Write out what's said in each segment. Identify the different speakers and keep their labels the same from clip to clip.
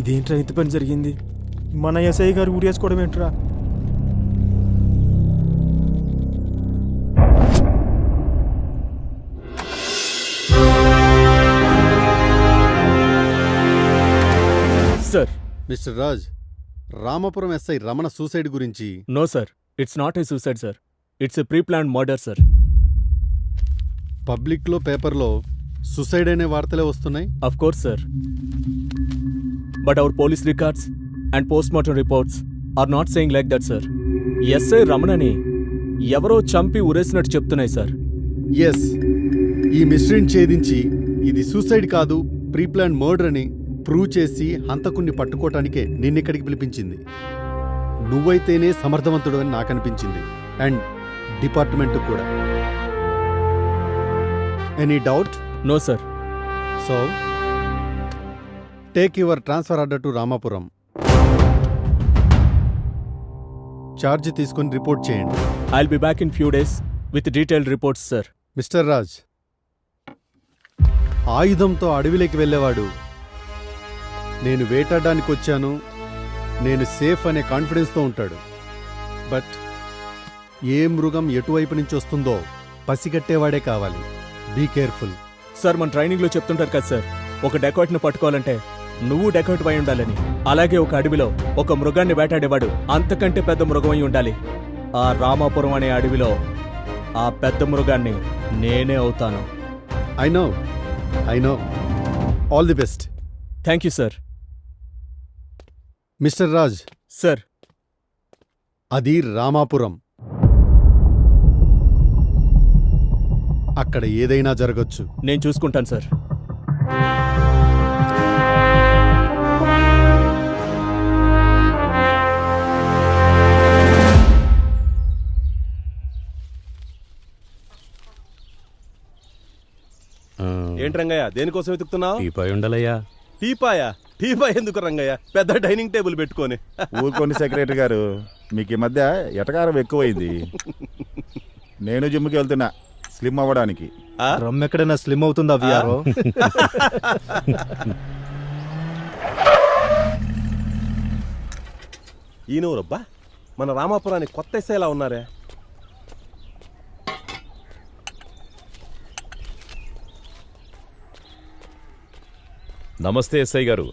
Speaker 1: ఇదేంట్రా ఇంత పని జరిగింది? మన ఎస్ఐ గారు ఊరేసుకోవడం ఏంట్రా?
Speaker 2: Sir,
Speaker 3: mister Raj, Ramapuram SI Ramana suicide గురించి.
Speaker 2: No sir, it's not a suicide sir, it's a pre planned murder sir.
Speaker 3: పబ్లిక్లో పేపర్లో సూసైడ్ అనే వార్తలే వస్తున్నాయి.
Speaker 2: Of course sir, but our police records and post mortem reports are not saying like that sir. SI రమణని ఎవరో చంపి ఉరేసినట్టు చెప్తున్నాయి sir.
Speaker 3: Yes, ఈ మిస్టరీని ఛేదించి ఇది సూసైడ్ కాదు ప్రీ ప్లాన్ మర్డర్ అని ప్రూవ్ చేసి హంతకుణ్ణి పట్టుకోవటానికే నిన్నిక్కడికి పిలిపించింది. నువ్వైతేనే సమర్థవంతుడు అని నాకు అనిపించింది, అండ్ డిపార్ట్మెంట్ కూడా. Any doubt?
Speaker 2: No sir.
Speaker 3: So take your transfer order to Ramapuram. Charge తీసుకొని రిపోర్ట్ చేయండి.
Speaker 2: I will be back in few days with detailed reports sir.
Speaker 3: Mister Raj, ఆయుధంతో అడవిలోకి వెళ్ళేవాడు నేను వేటాడడానికి వచ్చాను, నేను సేఫ్ అనే కాన్ఫిడెన్స్తో ఉంటాడు. బట్ ఏ మృగం ఎటువైపు నుంచి వస్తుందో పసిగట్టేవాడే కావాలి. Be careful.
Speaker 2: సార్, మన ట్రైనింగ్లో చెప్తుంటారు కదా సార్, ఒక డెకాయిట్ని పట్టుకోవాలంటే నువ్వు డెకాయిట్ అయి ఉండాలని. అలాగే ఒక అడవిలో ఒక మృగాన్ని వేటాడేవాడు అంతకంటే పెద్ద మృగం అయి ఉండాలి. ఆ రామాపురం అనే అడవిలో ఆ పెద్ద మృగాన్ని నేనే అవుతాను.
Speaker 3: I know. All the best.
Speaker 2: Thank you sir.
Speaker 3: Mister Raj.
Speaker 2: Sir,
Speaker 3: అది రామాపురం. అక్కడ ఏదైనా జరగచ్చు.
Speaker 2: నేను చూసుకుంటాను సార్.
Speaker 4: ఏంటి రంగయ్య, దేనికోసం వెతుకుతున్నావు?
Speaker 5: టీపాయ్ ఉండలయ్యా.
Speaker 4: టీపాయ్ ఎందుకు రంగయ్య? పెద్ద డైనింగ్ టేబుల్ పెట్టుకొని.
Speaker 6: ఊరుకోండి సెక్రటరీ గారు, మీకు ఈ మధ్య ఎటకారం ఎక్కువైంది. నేను జిమ్కి వెళ్తున్నా స్లిమ్ అవ్వడానికి.
Speaker 1: రమ్ ఎక్కడైనా స్లిమ్ అవుతుందా విఆర్ఓ?
Speaker 4: ఈయనవరబ్బా, మన రామాపురానికి కొత్త ఎస్ఐ ఎలా ఉన్నారే?
Speaker 5: నమస్తే ఎస్ఐ గారు,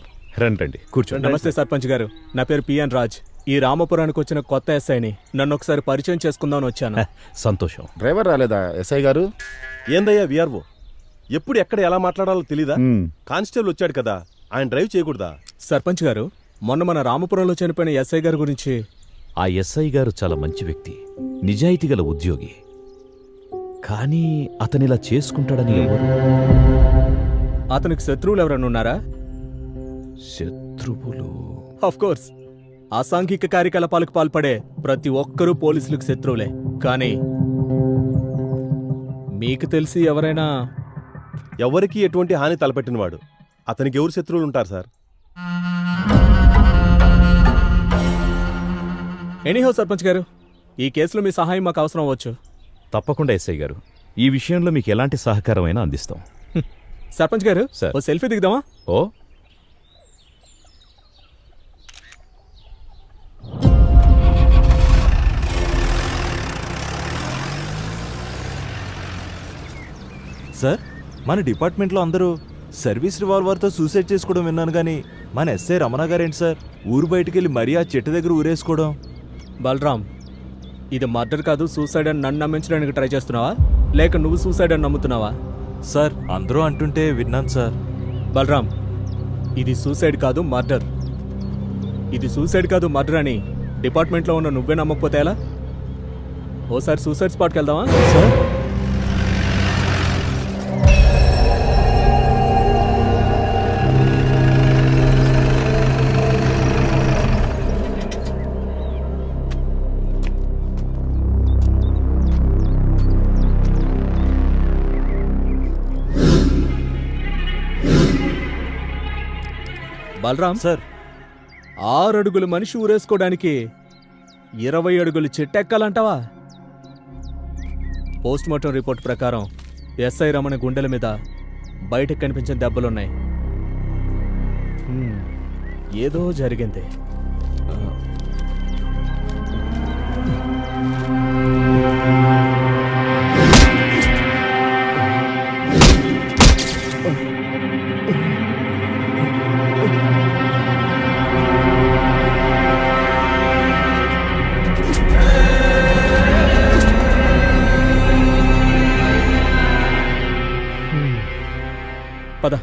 Speaker 5: రండి కూర్చోండి.
Speaker 2: నమస్తే సర్పంచ్ గారు, నా పేరు పిఎన్ రాజ్. ఈ రామపురానికి వచ్చిన కొత్త ఎస్ఐని. నన్ను ఒకసారి పరిచయం చేసుకుందామని వచ్చాను.
Speaker 5: సంతోషం.
Speaker 6: డ్రైవర్ రాలేదా ఎస్ఐ గారు?
Speaker 4: ఏందయ్యా విఆర్ఓ, ఎప్పుడు ఎక్కడ ఎలా మాట్లాడాలో తెలీదా? కానిస్టేబుల్ వచ్చాడు కదా, ఆయన డ్రైవ్ చేయకూడదా?
Speaker 2: సర్పంచ్ గారు, మొన్న మన రామపురంలో చనిపోయిన ఎస్ఐ గారి గురించి.
Speaker 5: ఆ ఎస్ఐ గారు చాలా మంచి వ్యక్తి, నిజాయితీ గల ఉద్యోగి. కానీ అతనిలా చేసుకుంటాడని ఎవరు?
Speaker 2: అతనికి శత్రువులు ఎవరైనా ఉన్నారా?
Speaker 5: శత్రువులు?
Speaker 2: ఆఫ్ కోర్స్, అసాంఘిక కార్యకలాపాలకు పాల్పడే ప్రతి ఒక్కరూ పోలీసులకు శత్రువులే. కానీ మీకు తెలిసి ఎవరైనా?
Speaker 4: ఎవరికి ఎటువంటి హాని తలపెట్టినవాడు అతనికి ఎవరు శత్రువులు ఉంటారు సార్?
Speaker 2: ఎనీహౌ సర్పంచ్ గారు, ఈ కేసులో మీ సహాయం మాకు అవసరం అవ్వచ్చు.
Speaker 5: తప్పకుండా ఎస్ఐ గారు, ఈ విషయంలో మీకు ఎలాంటి సహకారమైనా అందిస్తాం.
Speaker 2: సర్పంచ్ గారు,
Speaker 5: సార్,
Speaker 2: ఓ సెల్ఫీ దిగుదామా?
Speaker 5: ఓ
Speaker 7: సార్, మన డిపార్ట్మెంట్లో అందరూ సర్వీస్ రివాల్వర్తో సూసైడ్ చేసుకోవడం విన్నాను, కానీ మన ఎస్ఐ రమణ గారేంటి సార్ ఊరు బయటికెళ్ళి మరీ ఆ చెట్టు దగ్గర ఊరేసుకోవడం?
Speaker 2: బలరామ్, ఇది మర్డర్ కాదు సూసైడ్ అని నన్ను నమ్మించడానికి ట్రై చేస్తున్నావా, లేక నువ్వు సూసైడ్ అని నమ్ముతున్నావా?
Speaker 7: సార్, అందరూ అంటుంటే విన్నాను సార్.
Speaker 2: బలరామ్, ఇది సూసైడ్ కాదు మర్డర్. ఇది సూసైడ్ కాదు మర్డర్ అని డిపార్ట్మెంట్లో ఉన్న నువ్వే నమ్మకపోతే ఎలా? ఓసారి సూసైడ్ స్పాట్కి వెళ్దామా?
Speaker 7: సార్,
Speaker 2: బలరామ్
Speaker 7: సార్,
Speaker 2: 6 అడుగుల మనిషి ఊరేసుకోవడానికి 20 అడుగులు చెట్టెక్కాలంటావా? పోస్ట్ మార్టం రిపోర్ట్ ప్రకారం ఎస్ఐ రమణ గుండెల మీద బయటకు కనిపించిన దెబ్బలున్నాయి. ఏదో జరిగింది. పద.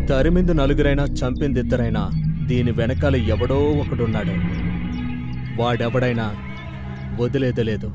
Speaker 2: తరిమింది నలుగురైనా చంపింది ఇద్దరైనా దీని వెనకాల ఎవడో ఒకడున్నాడు. వాడెవడైనా వదిలేదలేదు.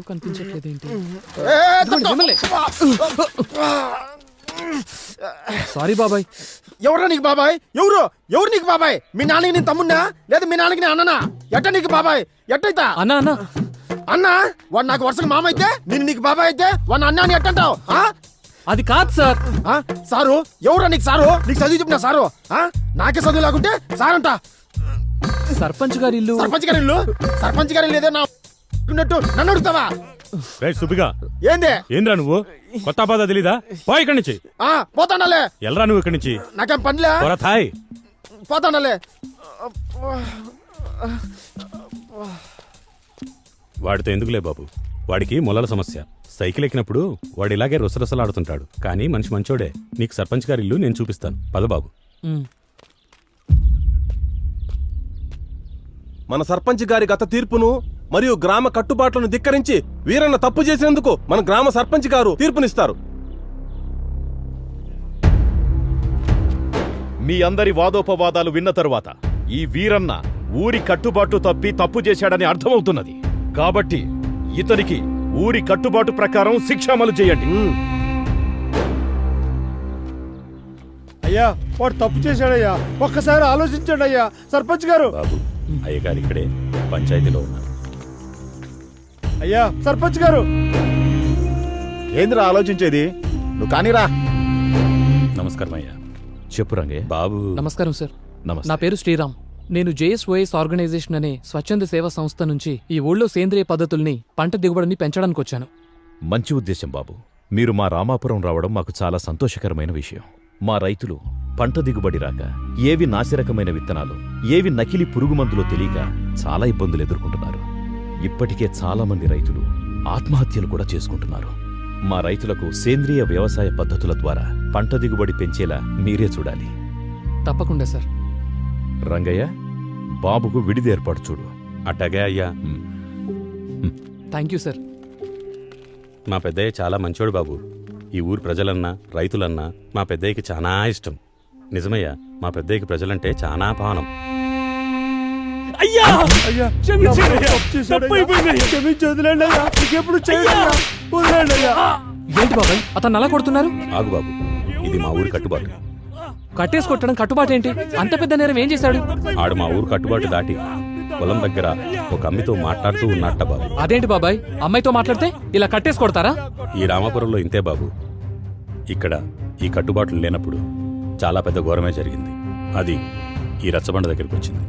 Speaker 2: కనిపించట్లేదేంటి? సారీ బాబాయ్.
Speaker 1: ఎవరా నీకు బాబాయ్? ఎవరు నీకు బాబాయ్? మీ నాన్నకి నేను తమ్మున్నా లేదా మీ నాన్నకి నేను అన్ననా? ఎట్ట నీకు బాబాయ్? ఎట్టయితా
Speaker 2: అన్నా అన్నా
Speaker 1: అన్నా? వాడు నాకు వరుసగా మామ అయితే నేను నీకు బాబాయ్ అయితే వాడిని అన్నా అని ఎట్టంటావు?
Speaker 2: అది కాదు సార్.
Speaker 1: సారు ఎవరా నీకు? సారు నీకు చదువు చెప్పిన సారు? నాకే చదువు లేకుంటే సారంట.
Speaker 2: సర్పంచ్ గారి ఇల్లు.
Speaker 1: సర్పంచ్ గారి లేదో నా నన్ను అడుగుతావా?
Speaker 8: సుబ్బిగా
Speaker 1: ఏంది?
Speaker 8: ఏంద్రా నువ్వు? కొత్త బాధ తెలీదా? పో ఇక్కడి నుంచి.
Speaker 1: పోతాండాలే.
Speaker 8: ఎల్రా నువ్వు ఇక్కడి నుంచి.
Speaker 1: నాకేం పనిలే.
Speaker 8: థాయ్
Speaker 1: పోతాండాలే.
Speaker 8: వాడితో ఎందుకులే బాబు, వాడికి మొలల సమస్య. సైకిల్ ఎక్కినప్పుడు వాడు ఇలాగే రుసరుసలాడుతుంటాడు. కానీ మనిషి మంచోడే. నీకు సర్పంచ్ గారి ఇల్లు నేను చూపిస్తాను. పద బాబు.
Speaker 4: మన సర్పంచ్ గారి గత తీర్పును మరియు గ్రామ కట్టుబాట్లను ధిక్కరించి వీరన్న తప్పు చేసినందుకు మన గ్రామ సర్పంచ్ గారు తీర్పునిస్తారు.
Speaker 5: మీ అందరి వాదోపవాదాలు విన్న తరువాత ఈ వీరన్న ఊరి కట్టుబాటు తప్పి తప్పు చేశాడని అర్థమవుతున్నది. కాబట్టి ఇతనికి ఊరి కట్టుబాటు ప్రకారం శిక్ష అమలు చేయండి.
Speaker 1: అయ్యా వాడు తప్పు చేశాడయ్యా, ఒక్కసారి ఆలోచించండి అయ్యా. సర్పంచ్ గారు.
Speaker 8: బాబు, అయ్యగారు ఇక్కడే పంచాయతీలో ఉన్నారు.
Speaker 1: అయ్యా సర్పంచ్ గారు.
Speaker 6: ఏందిరా ఆలోచించేది? నువ్వు కానీరా.
Speaker 8: నమస్కారం అయ్యా.
Speaker 5: చెప్పు రంగయ్య.
Speaker 8: బాబు.
Speaker 9: నమస్కారం సార్.
Speaker 5: నమస్తే.
Speaker 9: నా పేరు శ్రీరామ్. నేను జేఎస్ఓఎస్ ఆర్గనైజేషన్ అనే స్వచ్ఛంద సేవా సంస్థ నుంచి ఈ ఊళ్ళో సేంద్రియ పద్ధతుల్ని, పంట దిగుబడిని పెంచడానికి వచ్చాను.
Speaker 5: మంచి ఉద్దేశం బాబు. మీరు మా రామాపురం రావడం మాకు చాలా సంతోషకరమైన విషయం. మా రైతులు పంట దిగుబడి రాక ఏవి నాసిరకమైన విత్తనాలు, ఏవి నకిలీ పురుగు మందులో తెలియక చాలా ఇబ్బందులు ఎదుర్కొంటున్నారు. ఇప్పటికే చాలా మంది రైతులు ఆత్మహత్యలు కూడా చేసుకుంటున్నారు. మా రైతులకు సేంద్రియ వ్యవసాయ పద్ధతుల ద్వారా పంట దిగుబడి పెంచేలా మీరే చూడాలి.
Speaker 9: తప్పకుండా సార్.
Speaker 5: రంగయ్య, బాబుకు విడిది ఏర్పాటు చూడు.
Speaker 8: అట్టగే అయ్యా.
Speaker 9: Thank you sir.
Speaker 8: మా పెద్దయ్య చాలా మంచోడు బాబు. ఈ ఊరు ప్రజలన్నా రైతులన్నా మా పెద్దయ్యకి చాలా ఇష్టం. నిజమయ్యా, మా పెద్దయ్యకి ప్రజలంటే చాలా పానం.
Speaker 1: అయ్యా అయ్యా క్షమించి వదిలేండి అయ్యా. ఇంకెప్పుడు చేయండి అయ్యా. వదిలేండి అయ్యా.
Speaker 9: ఏంటి బాబాయ్ అతను అలా కొడుతున్నారు?
Speaker 8: ఆగు బాబు, ఇది మా ఊరి కట్టుబాటు.
Speaker 9: కట్టేసి కొట్టడం కట్టుబాటు ఏంటి? అంత పెద్ద నేరం ఏం చేశాడు?
Speaker 8: ఆడు మా ఊరు కట్టుబాటు దాటి పొలం దగ్గర ఒక అమ్మితో మాట్లాడుతూ ఉన్నట్ట బాబు.
Speaker 9: అదేంటి బాబాయ్, అమ్మాయితో మాట్లాడితే ఇలా కట్టేసి కొడతారా?
Speaker 8: ఈ రామాపురంలో ఇంతే బాబు. ఇక్కడ ఈ కట్టుబాట్లు లేనప్పుడు చాలా పెద్ద ఘోరమే జరిగింది. అది ఈ రచ్చబండ దగ్గరికి వచ్చింది.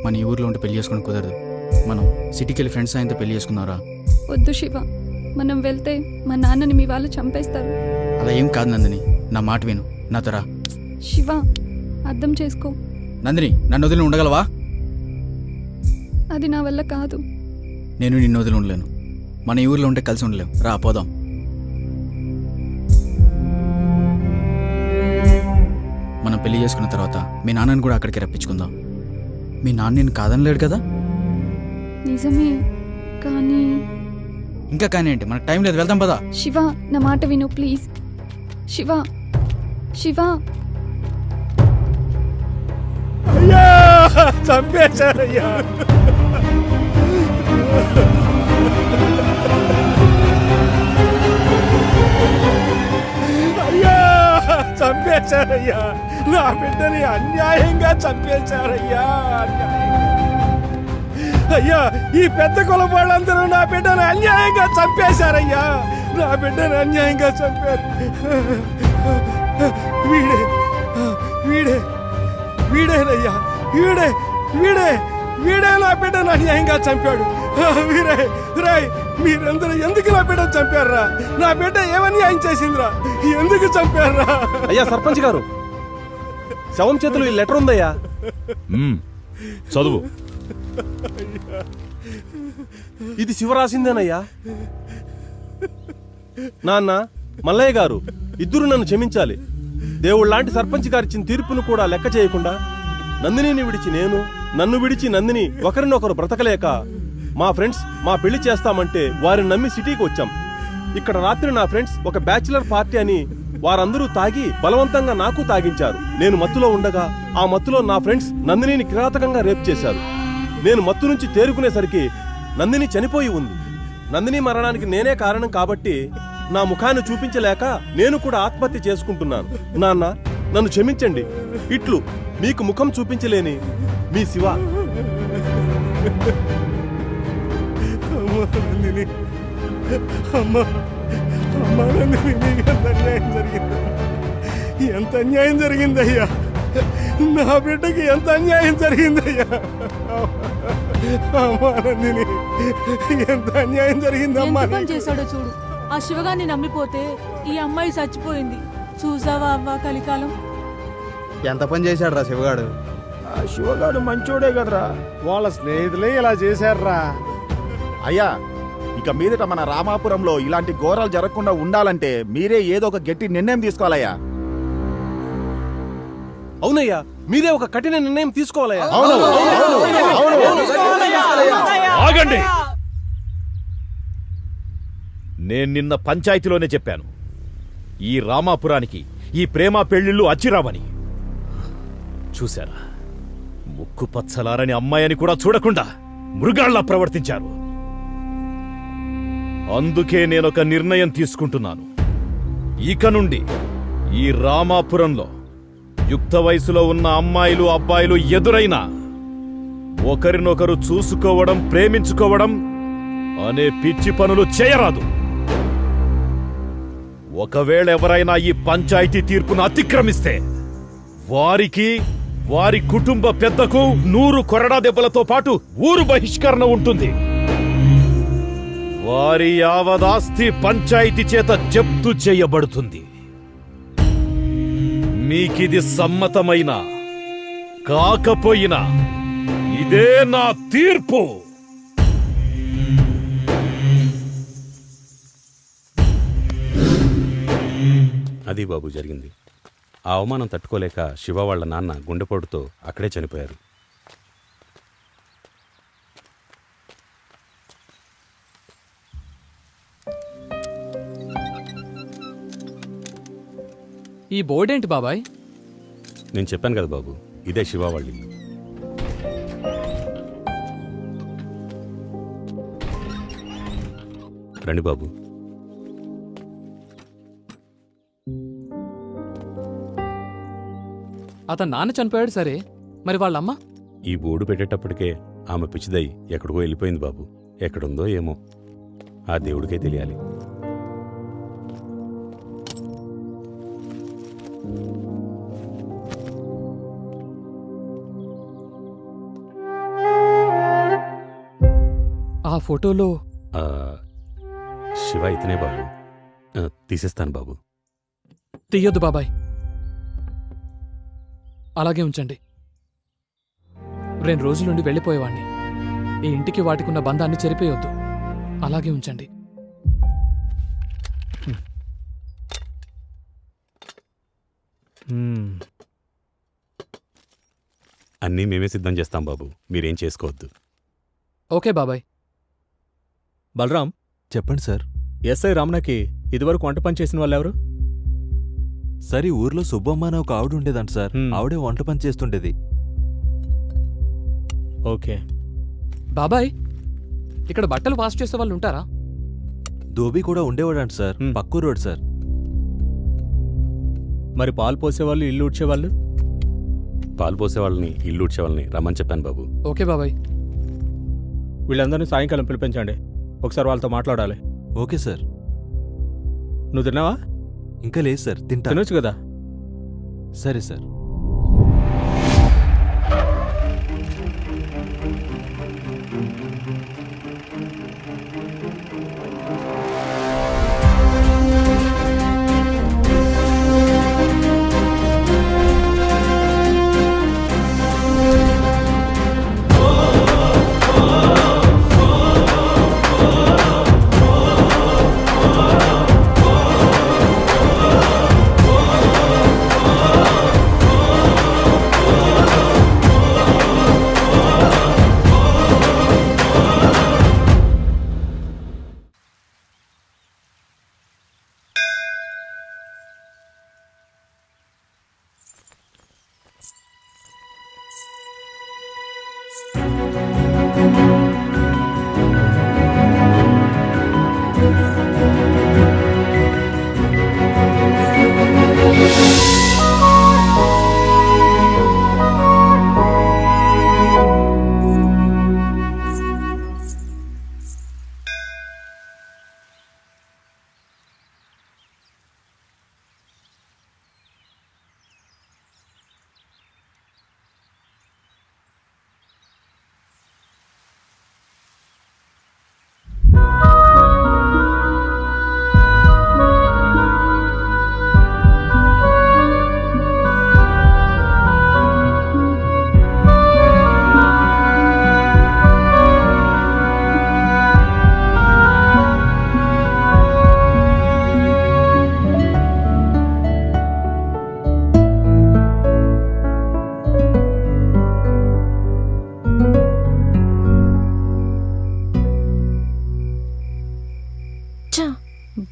Speaker 10: మన ఈ ఊర్లో ఉంటే పెళ్లి చేసుకుని కుదరదు. మనం సిటీకి వెళ్ళి ఫ్రెండ్స్ ఆయనతో పెళ్లి చేసుకుందాంరా.
Speaker 11: వద్దు శివ, మనం వెళ్తే మా నాన్నని మీ వాళ్ళు చంపేస్తారు.
Speaker 10: అలా ఏం కాదు నందిని, నా మాట విను, నాతో రా.
Speaker 11: శివ, అర్థం చేసుకో.
Speaker 10: నందిని, నన్ను వదిలి ఉండగలవా?
Speaker 11: అది నా వల్ల కాదు.
Speaker 10: నేను నిన్ను వదిలి ఉండలేను. మన ఈ ఊర్లో ఉంటే కలిసి ఉండలేం. రా పోదాం. మనం పెళ్లి చేసుకున్న తర్వాత మీ నాన్నని కూడా అక్కడికి రప్పించుకుందాం. మీ నాన్న నేను కాదనలేడు కదా.
Speaker 11: నిజమే, కానీ
Speaker 10: ఇంకా కానీ ఏంటి, మనకు టైం లేదు, వెళ్దాం పదా.
Speaker 11: శివ, నా మాట విను ప్లీజ్. శివ, శివ.
Speaker 1: అయ్యా, చంపేశారయ్యా. అయ్యా, చంపేశారయ్యా. నా బిడ్డని అన్యాయంగా చంపేశారయ్యా. అయ్యా, ఈ పెద్ద కులం వాళ్ళందరూ నా బిడ్డను అన్యాయంగా చంపేశారయ్యా. నా బిడ్డను అన్యాయంగా చంపారు. వీడే వీడే వీడేనయ్యా, వీడే వీడే వీడే నా బిడ్డను అన్యాయంగా చంపాడు. వీరే రాయ్, మీరందరూ ఎందుకు నా బిడ్డను చంపారా? నా బిడ్డ ఏమన్యాయం చేసిందిరా? ఎందుకు చంపారా?
Speaker 4: అయ్యా సర్పంచ్ గారు, శవం చేతులు ఈ లెటర్ ఉందయ్యా.
Speaker 5: చదువు.
Speaker 4: ఇది శివ రాసిందేనయ్యా. నాన్న, మల్లయ్య గారు, ఇద్దరు నన్ను క్షమించాలి. దేవుళ్ళలాంటి సర్పంచ్ గారిచ్చిన తీర్పును కూడా లెక్క చేయకుండా నందినిని విడిచి నేను, నన్ను విడిచి నందిని ఒకరినొకరు బ్రతకలేక మా ఫ్రెండ్స్ మా పెళ్లి చేస్తామంటే వారిని నమ్మి సిటీకి వచ్చాం. ఇక్కడ రాత్రి నా ఫ్రెండ్స్ ఒక బ్యాచిలర్ పార్టీ అని వారందరూ తాగి బలవంతంగా నాకు తాగించారు. నేను మత్తులో ఉండగా ఆ మత్తులో నా ఫ్రెండ్స్ నందినిని కిరాతకంగా రేప్ చేశారు. నేను మత్తు నుంచి తేరుకునేసరికి నందిని చనిపోయి ఉంది. నందిని మరణానికి నేనే కారణం కాబట్టి నా ముఖాన్ని చూపించలేక నేను కూడా ఆత్మహత్య చేసుకుంటున్నాను. నాన్న, నన్ను క్షమించండి. ఇట్లు మీకు ముఖం చూపించలేని మీ శివ.
Speaker 1: ఎంత అన్యాయం జరిగిందయ్యా. నా బిడ్డకి ఎంత అన్యాయం జరిగిందయ్యా. అమ్మా నందిని, ఎంత అన్యాయం జరిగిందమ్మా.
Speaker 12: చేశాడో చూడు. ఆ శివగాన్ని నమ్మిపోతే ఈ అమ్మాయి చచ్చిపోయింది. చూసావా అవ్వ కలికాలం.
Speaker 10: ఎంత పని చేశాడు రా శివగాడు.
Speaker 1: ఆ శివగాడు మంచోడే కదరా, వాళ్ళ స్నేహితులే ఇలా చేశారా.
Speaker 6: అయ్యా, ఇక మీదట మన రామాపురంలో ఇలాంటి ఘోరాలు జరగకుండా ఉండాలంటే మీరే ఏదో ఒక గట్టి నిర్ణయం తీసుకోవాలయ్యా.
Speaker 4: అవునయ్యా, మీరే ఒక కఠిన నిర్ణయం తీసుకోవాలయ్యా.
Speaker 5: ఆగండి. నేను నిన్న పంచాయతీలోనే చెప్పాను, ఈ రామాపురానికి ఈ ప్రేమ పెళ్లిళ్ళు అచ్చిరావని. చూశారా, ముక్కు పచ్చలారని అమ్మాయిని కూడా చూడకుండా మృగాళ్లా ప్రవర్తించారు. అందుకే నేనొక నిర్ణయం తీసుకుంటున్నాను. ఇక నుండి ఈ రామాపురంలో యుక్త వయసులో ఉన్న అమ్మాయిలు అబ్బాయిలు ఎదురైనా ఒకరినొకరు చూసుకోవడం, ప్రేమించుకోవడం అనే పిచ్చి పనులు చేయరాదు. ఒకవేళ ఎవరైనా ఈ పంచాయతీ తీర్పును అతిక్రమిస్తే వారికి, వారి కుటుంబ పెద్దకు 100 కొరడా దెబ్బలతో పాటు ఊరు బహిష్కరణ ఉంటుంది. వారి యావదాస్తి పంచాయతీ చేత జప్తు చేయబడుతుంది. మీకిది సమ్మతమైనా కాకపోయినా ఇదే నా తీర్పు.
Speaker 8: అది బాబు జరిగింది. ఆ అవమానం తట్టుకోలేక శివ వాళ్ళ నాన్న గుండెపోటుతో అక్కడే చనిపోయారు.
Speaker 9: ఈ బోర్డు ఏంటి బాబాయ్?
Speaker 8: నేను చెప్పాను కదా బాబు, ఇదే శివ వాళ్ళ ఇల్లు. రండి బాబు.
Speaker 9: అతను నాన్న చనిపోయాడు సరే, మరి వాళ్ళమ్మ?
Speaker 8: ఈ బోర్డు పెట్టేటప్పటికే ఆమె పిచ్చిదై ఎక్కడికో వెళ్ళిపోయింది బాబు. ఎక్కడుందో ఏమో, ఆ దేవుడికే తెలియాలి.
Speaker 9: ఫోటోలో
Speaker 8: ఆ, శివ ఇతనే బాబు. తీసేస్తాను బాబు.
Speaker 9: తీయొద్దు బాబాయ్, అలాగే ఉంచండి. 2 రోజుల నుండి వెళ్ళిపోయేవాణ్ణి. ఈ ఇంటికి వాటికున్న బంధాన్ని చెరిపేయొద్దు, అలాగే ఉంచండి.
Speaker 8: అన్నీ మేమే సిద్ధం చేస్తాం బాబు, మీరేం చేసుకోవద్దు.
Speaker 9: ఓకే బాబాయ్.
Speaker 2: బలరాం,
Speaker 7: చెప్పండి సార్.
Speaker 2: ఎస్ఐ రమణకి ఇదివరకు వంట పని చేసిన వాళ్ళు ఎవరు?
Speaker 7: సార్, ఈ ఊర్లో సుబ్బమ్మ అనే ఒక ఆవిడ ఉండేదంట సార్. ఆవిడే వంట పని చేస్తుండేది.
Speaker 2: ఓకే.
Speaker 9: బాబాయ్, ఇక్కడ బట్టలు వాష్ చేసే వాళ్ళు ఉంటారా?
Speaker 7: ధోబీ కూడా ఉండేవాడంట సార్. పక్కూ రోడ్ సార్.
Speaker 2: మరి పాలు పోసేవాళ్ళు, ఇల్లు ఊడ్చేవాళ్ళు?
Speaker 8: పాలు పోసే వాళ్ళని, ఇల్లు ఊడ్చే వాళ్ళని రమ్మని చెప్పాను బాబు.
Speaker 9: ఓకే బాబాయ్.
Speaker 2: వీళ్ళందరినీ సాయంకాలం పిలిపించండి, ఒకసారి వాళ్ళతో మాట్లాడాలి.
Speaker 7: Okay sir.
Speaker 2: నువ్వు తిన్నావా?
Speaker 7: ఇంకా లేదు సార్, తింటా.
Speaker 2: తినొచ్చు కదా.
Speaker 7: సరే సార్.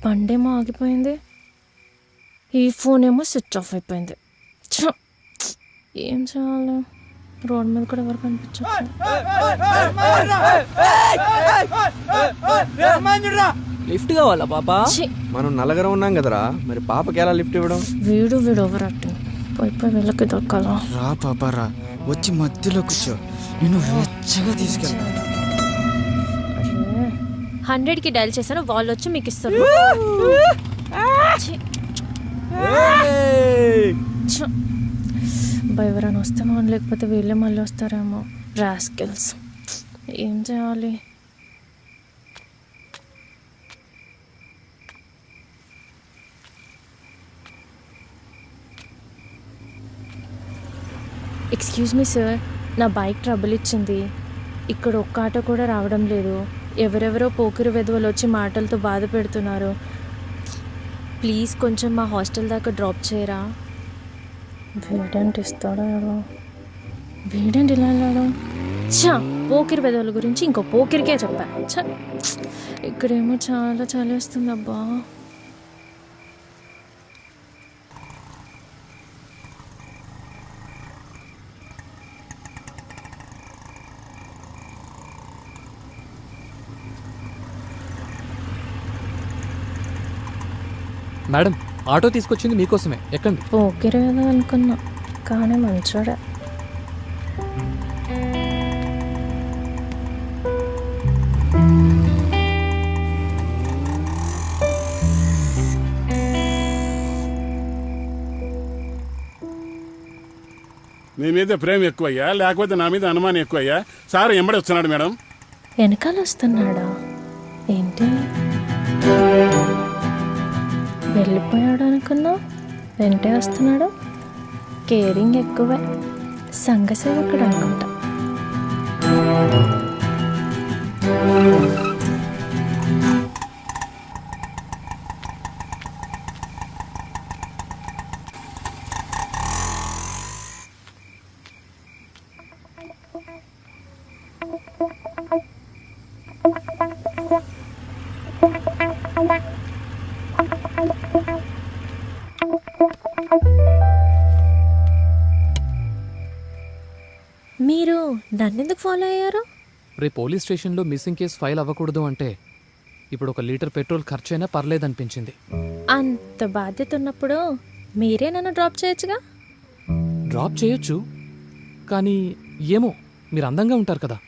Speaker 11: బండేమో ఆగిపోయింది, ఈ ఫోన్ ఏమో స్విచ్ ఆఫ్ అయిపోయింది. ఏం చేయాలి? రోడ్ మీద కూడా ఎవరు కనిపించారు?
Speaker 13: లిఫ్ట్ కావాలా పాపా? మనం నలుగురం ఉన్నాం కదరా, మరి పాపకి ఎలా లిఫ్ట్ ఇవ్వడం?
Speaker 11: వీడు ఓవర్ యాక్టింగ్. పోయి వెళ్ళకి దొక్కాలా?
Speaker 10: రా పాపా రా, వచ్చి మధ్యలో కూర్చో, నేను వెచ్చగా తీసుకెళ్తా.
Speaker 11: 100కి డైల్ చేశాను, వాళ్ళు వచ్చి మీకు ఇస్తారు. ఎవరైనా వస్తేమో, లేకపోతే వీళ్ళే మళ్ళీ వస్తారేమో. రాస్కెల్స్. ఏం చేయాలి? ఎక్స్క్యూజ్ మీ సార్, నా బైక్ ట్రబుల్ ఇచ్చింది. ఇక్కడ ఒక్క ఆటో కూడా రావడం లేదు. ఎవరెవరో పోకిరి వెధవలు వచ్చి మాటలతో బాధ పెడుతున్నారు. ప్లీజ్ కొంచెం మా హాస్టల్ దాకా డ్రాప్ చేయరా? వీడేంటి ఇస్తాడో ఎవరో, వీడేంటి ఇలా వెళ్ళాడు? చా, పోకిరి వెధవల గురించి ఇంకో పోకిరికే చెప్పా. చ, ఇక్కడేమో చాలా చలేస్తుంది అబ్బా.
Speaker 9: మేడం, ఆటో తీసుకొచ్చింది మీకోసమే, ఎక్కండి.
Speaker 11: పోకిరేదో అనుకున్నా, కానీ మంచోడే.
Speaker 1: మీ మీద ప్రేమ ఎక్కువయ్యా, లేకపోతే నా మీద అనుమానం ఎక్కువయ్యా? సార్ ఎంబడి వస్తున్నాడు మేడం.
Speaker 11: వెనకాల వస్తున్నాడా ఏంటి? వెళ్ళిపోయాడు అనుకున్నా, వెంటే వస్తున్నాడు. కేరింగ్ ఎక్కువే, సంఘసేవకుడు అనుకుంటా. మీరు నన్నెందుకు ఫాలో అయ్యారు?
Speaker 9: రేపు పోలీస్ స్టేషన్లో మిస్సింగ్ కేసు ఫైల్ అవ్వకూడదు అంటే ఇప్పుడు 1 లీటర్ పెట్రోల్ ఖర్చైనా పర్లేదనిపించింది.
Speaker 11: అంత బాధ్యత ఉన్నప్పుడు మీరే నన్ను డ్రాప్ చేయొచ్చుగా.
Speaker 9: డ్రాప్ చేయొచ్చు, కానీ ఏమో మీరు అందంగా ఉంటారు కదా,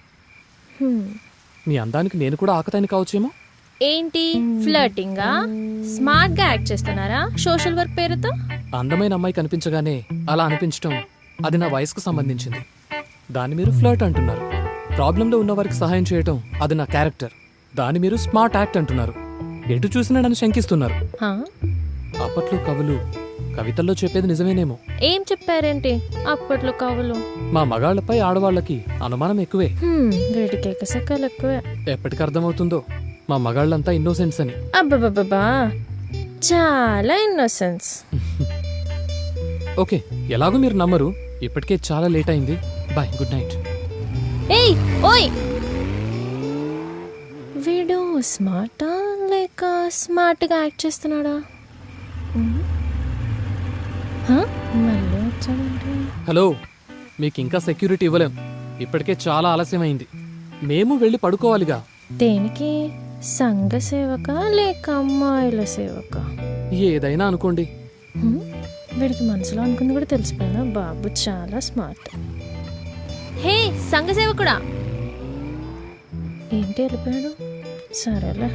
Speaker 9: మీ అందానికి నేను కూడా ఆకతాయిని కావచ్చేమో.
Speaker 11: ఏంటి ఫ్లర్టింగా? స్మార్ట్గా యాక్ట్ చేస్తున్నారా సోషల్ వర్క్ పేరుతో?
Speaker 9: అందమైన అమ్మాయి కనిపించగానే అలా అనిపించడం అది నా వయసుకు సంబంధించింది. దాన్ని మీరు ఫ్లర్ట్ అంటున్నారు. ప్రాబ్లంలో ఉన్న వారికి సహాయం చేయటం అది నా క్యారెక్టర్. దాన్ని మీరు స్మార్ట్ యాక్ట్ అంటున్నారు. ఎటు చూసినా నన్ను శంకిస్తున్నారు.
Speaker 11: హా?
Speaker 9: అప్పట్లో కవులు కవితల్లో చెప్పేది నిజమేనేమో.
Speaker 11: ఏం చెప్పారేంటి అప్పట్లో కవులు?
Speaker 9: మా మగాళ్లపై ఆడవాళ్ళకి అనుమానం ఎక్కువే.
Speaker 11: వీటికి ఎకసెక్కలు ఎక్కువే.
Speaker 9: ఎప్పటికి అర్థమవుతుందో మా మగాళ్ళంతా ఇన్నోసెంట్స్ అని.
Speaker 11: అబ్బబ్బబ్బా, చాలా ఇన్నోసెన్స్.
Speaker 9: ఓకే, ఎలాగో మీరు నమ్మరు. ఇప్పటికే చాలా లేట్ అయింది. Bye, good night.
Speaker 11: ఏయ్ ఓయ్, వీడు స్మార్టా లేక స్మార్ట్గా యాక్ట్ చేస్తున్నాడా? మళ్ళీ వచ్చాడంటే.
Speaker 9: హలో, మీకు ఇంకా సెక్యూరిటీ ఇవ్వలేం. ఇప్పటికే చాలా ఆలస్యమైంది. మేము వెళ్ళి పడుకోవాలిగా.
Speaker 11: దేనికి? సంఘ సేవక లేక అమ్మాయిల సేవక?
Speaker 9: ఏదైనా అనుకోండి.
Speaker 11: వీడికి మనసులో అనుకుంది కూడా తెలిసిపోయిందా? బాబు చాలా స్మార్ట్. హే సంఘ సేవకుడా, ఏంటి వెళ్ళిపోయాడు? సరేలే.